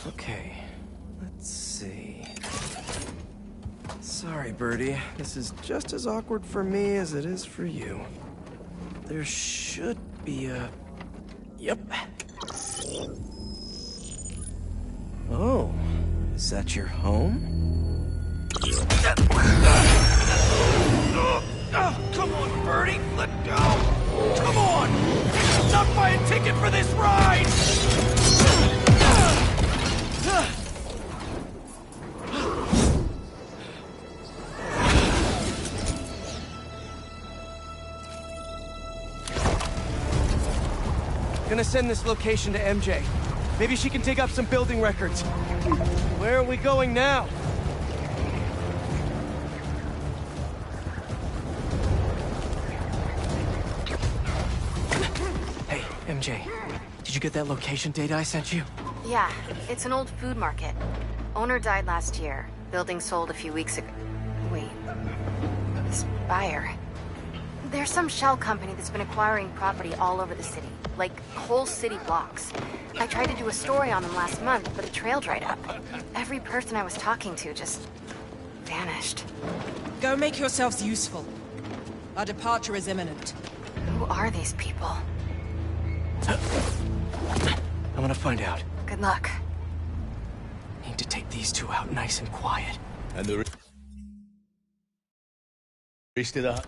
E: Okay, let's see. Sorry, Birdie. This is just as awkward for me as it is for you. There should be a... Yep. Oh, is that your home? Come on, Birdie, let go! Come on! Not buy a ticket for this ride! Gonna send this location to MJ. Maybe she can dig up some building records. Where are we going now? Hey, MJ. Did you get that location data I sent you?
C: Yeah, it's an old food market. Owner died last year. Building sold a few weeks ago. Wait. Spire. There's some shell company that's been acquiring property all over the city. Like, whole city blocks. I tried to do a story on them last month, but the trail dried up. Every person I was talking to just... vanished.
D: Go make yourselves useful. Our departure is imminent.
C: Who are these people?
E: I'm gonna find out.
C: Good luck.
E: Need to take these two out nice and quiet.
V: And the rest of that.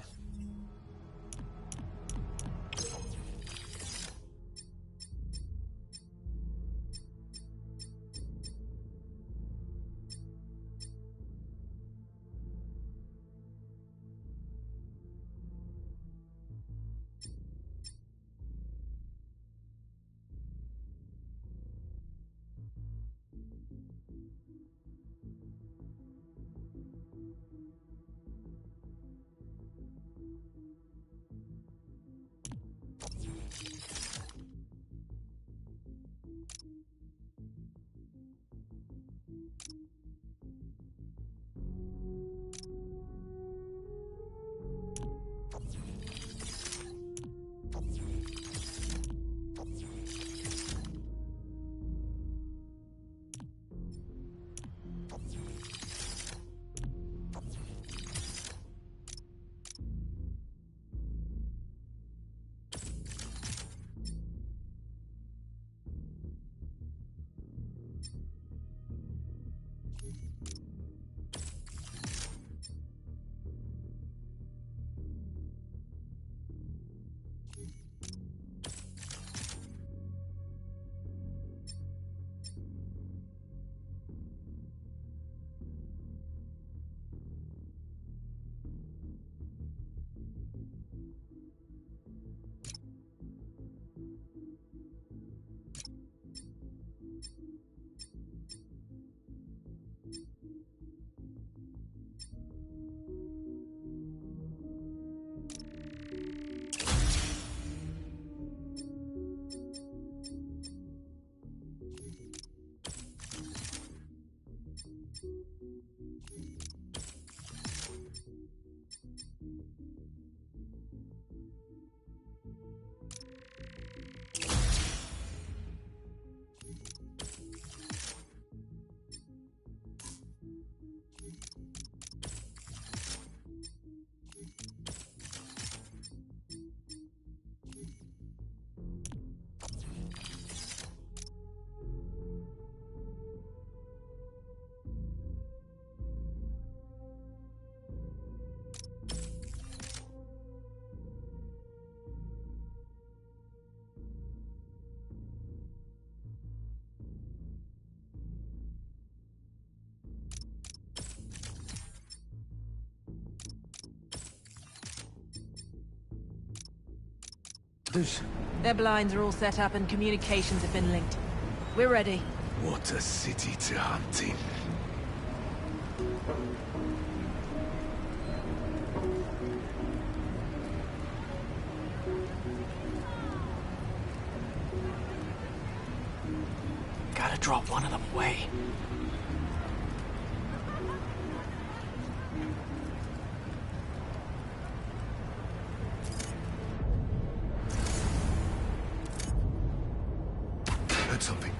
L: Their blinds are all set up and communications have been linked. We're ready.
G: What a city to hunt in.
E: Gotta draw one of them away.
G: Heard something.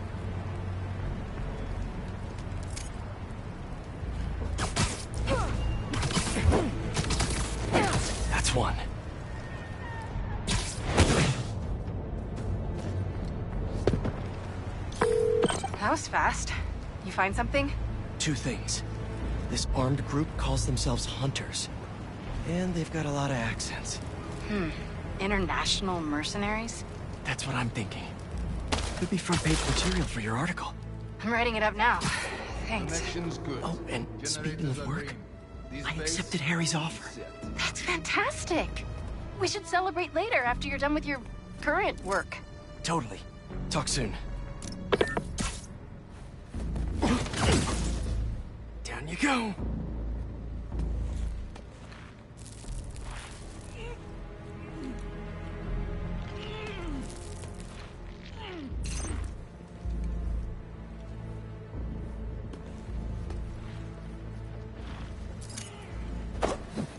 E: That's one.
C: That was fast. You find something?
E: Two things. This armed group calls themselves Hunters. And they've got a lot of accents.
C: International mercenaries?
E: That's what I'm thinking. Could be front-page material for your article.
C: I'm writing it up now. Thanks.
P: Good.
E: Oh, and speaking of work, I accepted Harry's offer.
C: That's fantastic. We should celebrate later after you're done with your current work.
E: Totally. Talk soon. Down you go.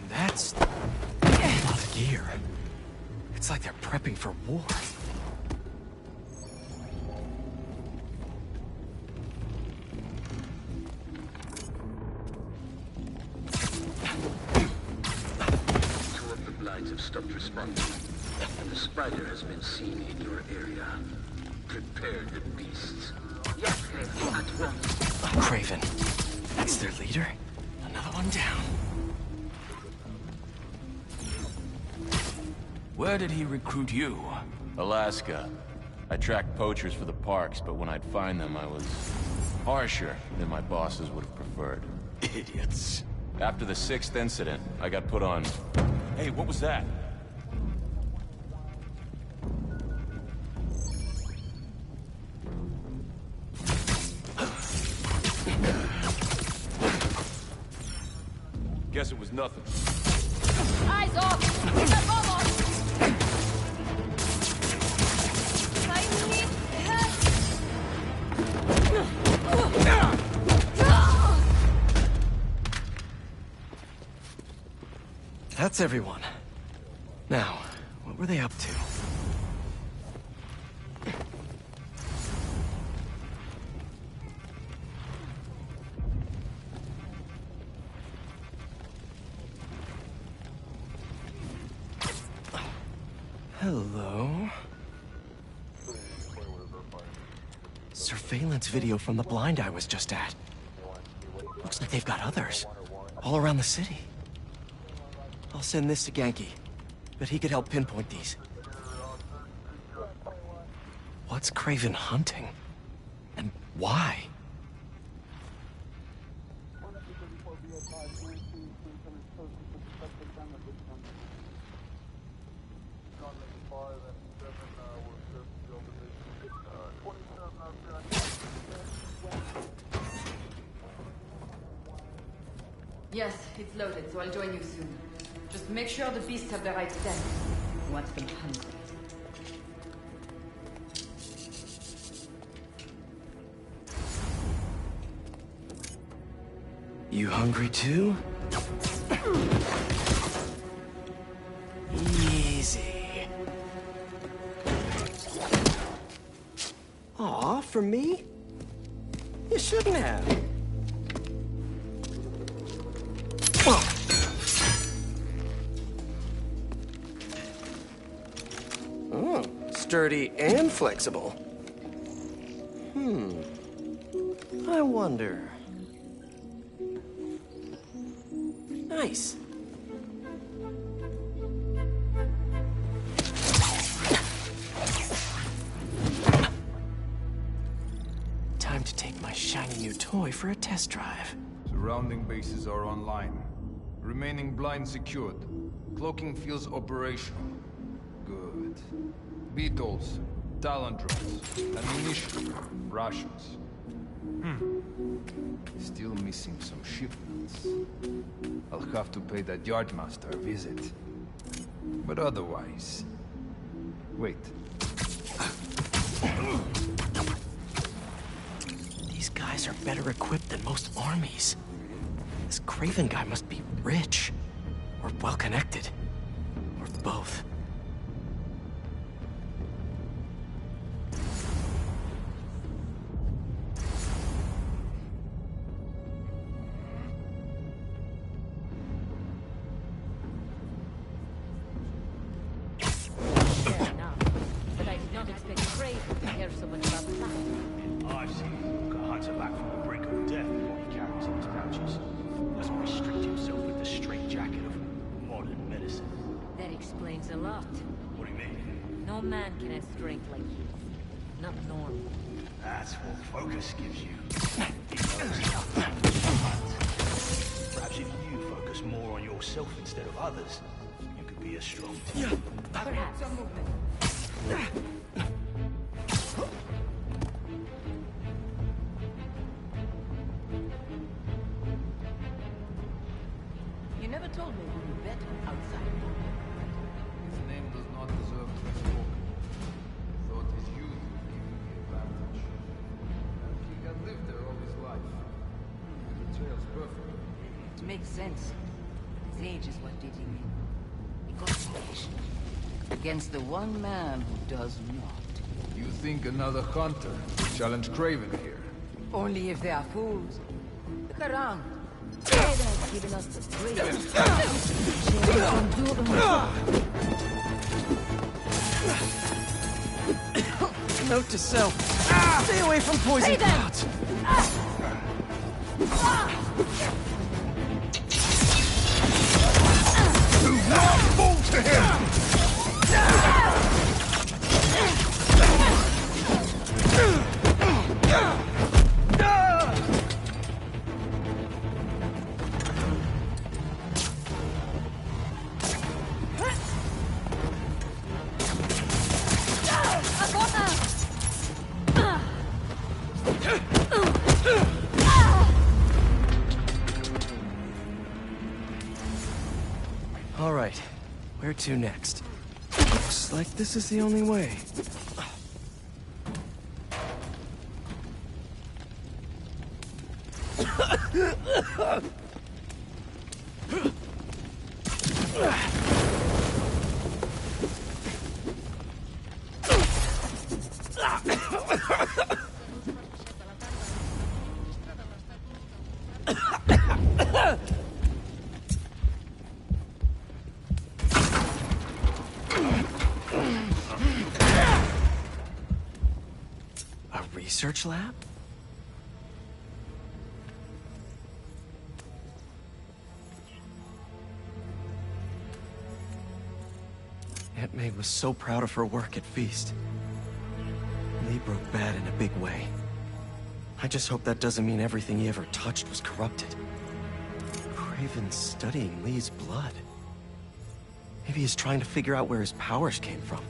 E: That's a lot of gear. It's like they're prepping for war.
V: Two of the blinds have stopped responding, and the spider has been seen in your area. Prepare the beasts. Yes, at once.
E: Craven. That's their leader? Another one down.
W: Where did he recruit you? Alaska. I tracked poachers for the parks, but when I'd find them, I was harsher than my bosses would have preferred.
G: Idiots.
W: After the 6th incident, I got put on... Hey, what was that? Guess it was nothing.
L: Eyes off!
E: That's everyone. Now, what were they up to? Hello? Surveillance video from the blind I was just at. Looks like they've got others. All around the city. I'll send this to Genki. Bet he could help pinpoint these.
B: What's Craven hunting? And why?
O: Yes, it's loaded, so I'll join you soon. Just make sure the beasts have the right scent. You want them hungry.
B: You hungry too? Easy. Aw, for me? You shouldn't have. Oh, sturdy and flexible. I wonder. Nice. Time to take my shiny new toy for a test drive.
G: Surrounding bases are online. Remaining blind secured. Cloaking fields operational. Good. Beetles, talent drones, ammunition, rations. Still missing some shipments. I'll have to pay that yardmaster a visit. But otherwise... Wait.
B: These guys are better equipped than most armies. This Craven guy must be rich, or well-connected, or both.
O: You never told me who you bet outside.
G: His name does not deserve to be spoken. Thought his youth would give him the advantage. And he had lived there all his life. The trail's perfect.
O: It makes sense. His age is what did him in. He got impatient. Against the one man who does not.
G: You think another hunter would challenge Craven here?
O: Only if they are fools. Look around. Craven has given us the freedom.
B: Note to self. Stay away from poison clouds.
G: Do not fall to him!
B: All right, where to next? Looks like this is the only way. A research lab? Aunt May was so proud of her work at Feast. broke bad in a big way. I just hope that doesn't mean everything he ever touched was corrupted. Kraven's studying Lee's blood. Maybe he's trying to figure out where his powers came from.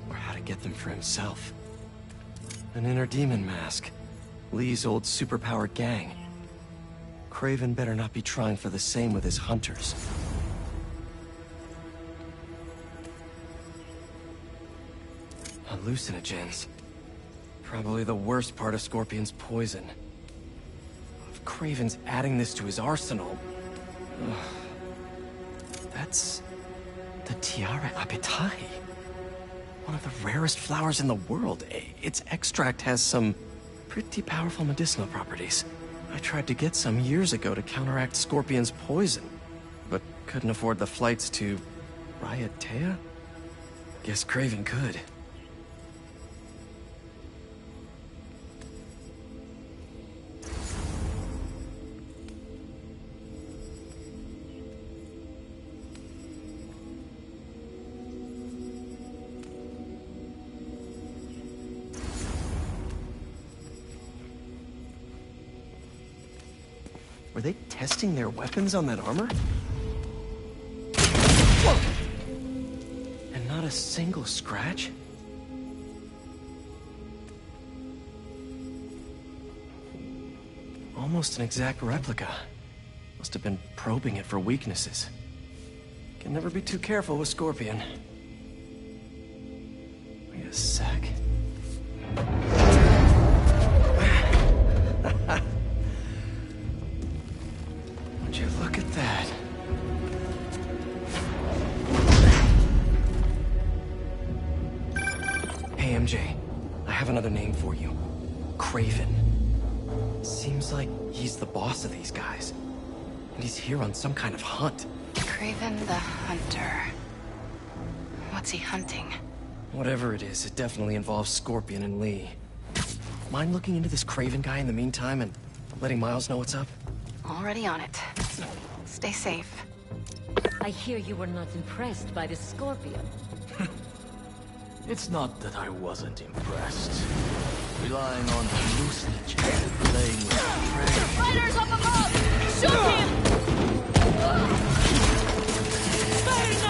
B: Or how to get them for himself. An inner demon mask. Lee's old superpowered gang. Kraven better not be trying for the same with his hunters. Hallucinogens. Probably the worst part of Scorpion's poison. If Kraven's adding this to his arsenal... That's... the Tiara Apitai. One of the rarest flowers in the world. Its extract has some pretty powerful medicinal properties. I tried to get some years ago to counteract Scorpion's poison, but couldn't afford the flights to Raiatea? Guess Kraven could. Were they testing their weapons on that armor? Whoa! And not a single scratch? Almost an exact replica. Must have been probing it for weaknesses. Can never be too careful with Scorpion. Wait a sec. Would you look at that? Hey, MJ. I have another name for you. Kraven. Seems like he's the boss of these guys. And he's here on some kind of hunt.
C: Kraven the Hunter. What's he hunting?
B: Whatever it is, it definitely involves Scorpion and Lee. Mind looking into this Kraven guy in the meantime and letting Miles know what's up?
C: Already on it. Stay safe.
N: I hear you were not impressed by the Scorpion.
Q: It's not that I wasn't impressed. Relying on hallucinogens and playing with prey.
R: Fighters up above! Shoot him! Spiderman!